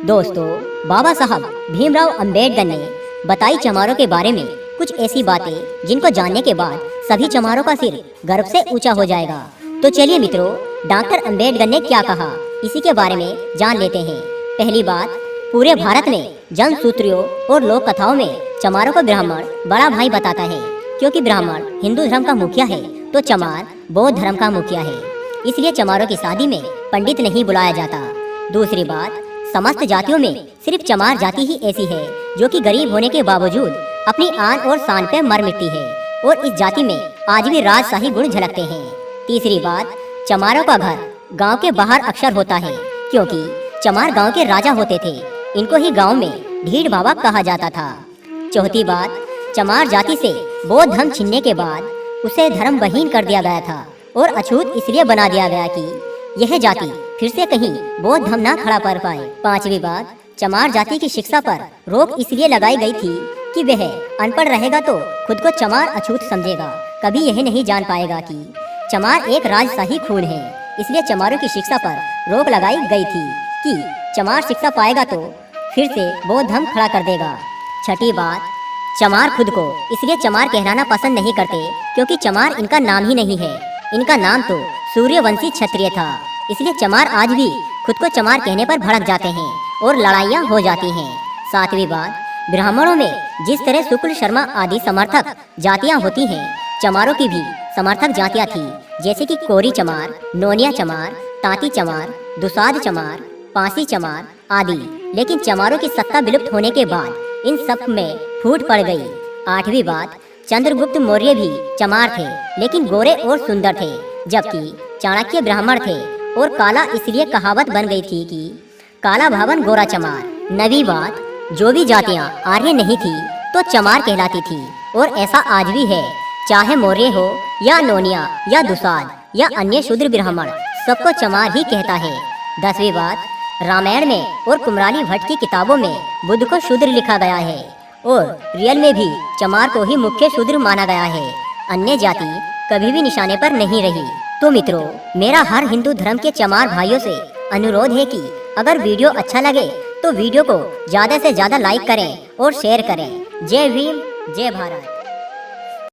दोस्तों, बाबा साहब भीमराव अंबेडकर ने बताई चमारों के बारे में कुछ ऐसी बातें जिनको जानने के बाद सभी चमारों का सिर गर्व से ऊंचा हो जाएगा। तो चलिए मित्रों, डॉक्टर अंबेडकर ने क्या कहा इसी के बारे में जान लेते हैं। पहली बात, पूरे भारत में जनसूत्रियों और लोक कथाओं में चमारों को ब्राह्मण बड़ा भाई बताता है, क्योंकि ब्राह्मण हिंदू धर्म का मुखिया है तो चमार बौद्ध धर्म का मुखिया है। इसलिए चमारों की शादी में पंडित नहीं बुलाया जाता। दूसरी बात, समस्त जातियों में सिर्फ चमार जाति ही ऐसी है जो कि गरीब होने के बावजूद अपनी आन और शान पे मर मिटती है, और इस जाति में आज भी राजशाही गुण झलकते हैं। तीसरी बात, चमारों का घर गांव के बाहर अक्सर होता है, क्योंकि चमार गांव के राजा होते थे। इनको ही गांव में ढीठ बाबा कहा जाता था। चौथी बात, चमार जाति से बौद्ध धर्म छीनने के बाद उसे धर्म विहीन कर दिया गया था और अछूत इसलिए बना दिया गया कि यह जाति फिर से कहीं बौद्ध धर्म न खड़ा कर पाए। पांचवी बात, चमार जाति की शिक्षा पर रोक इसलिए लगाई गई थी कि वह अनपढ़ रहेगा तो खुद को चमार अछूत समझेगा, कभी यह नहीं जान पाएगा कि चमार एक राजशाही खून है। इसलिए चमारों की शिक्षा पर रोक लगाई गई थी कि चमार शिक्षा पाएगा तो फिर से बौद्ध धर्म खड़ा कर देगा। छठी बात, चमार खुद को इसलिए चमार कहलाना पसंद नहीं करते क्योंकि चमार इनका नाम ही नहीं है। इनका नाम तो सूर्यवंशी क्षत्रिय था। इसलिए चमार आज भी खुद को चमार कहने पर भड़क जाते हैं और लड़ाइयाँ हो जाती हैं। सातवीं बात, ब्राह्मणों में जिस तरह शुक्ल शर्मा आदि समर्थक जातियाँ होती हैं, चमारों की भी समर्थक जातियाँ थी, जैसे कि कोरी चमार, नोनिया चमार, तांती चमार, दुसाध चमार, पांसी चमार आदि। लेकिन चमारों की सत्ता विलुप्त होने के बाद इन सब में फूट पड़ गई। आठवीं बात, चंद्रगुप्त मौर्य भी चमार थे, लेकिन गोरे और सुंदर थे, जबकि चाणक्य ब्राह्मण थे और काला इसलिए कहावत बन गई थी कि काला भवन गोरा चमार। नवीं बात, जो भी जातियां आर्य नहीं थी तो चमार कहलाती थी, और ऐसा आज भी है, चाहे मौर्य हो या नोनिया या दुसाध या अन्य शूद्र ब्राह्मण, सबको चमार ही कहता है। 10वीं बात, रामायण में और कुमराली भट्ट की किताबों में बुद्ध को शूद्र लिखा गया है और रियल में भी चमार को ही मुख्य शूद्र माना गया है। अन्य जाति कभी भी निशाने पर नहीं रही। तो मित्रों, मेरा हर हिंदू धर्म के चमार भाइयों से अनुरोध है कि अगर वीडियो अच्छा लगे तो वीडियो को ज़्यादा से ज़्यादा लाइक करें और शेयर करें। जय भीम, जय भारत।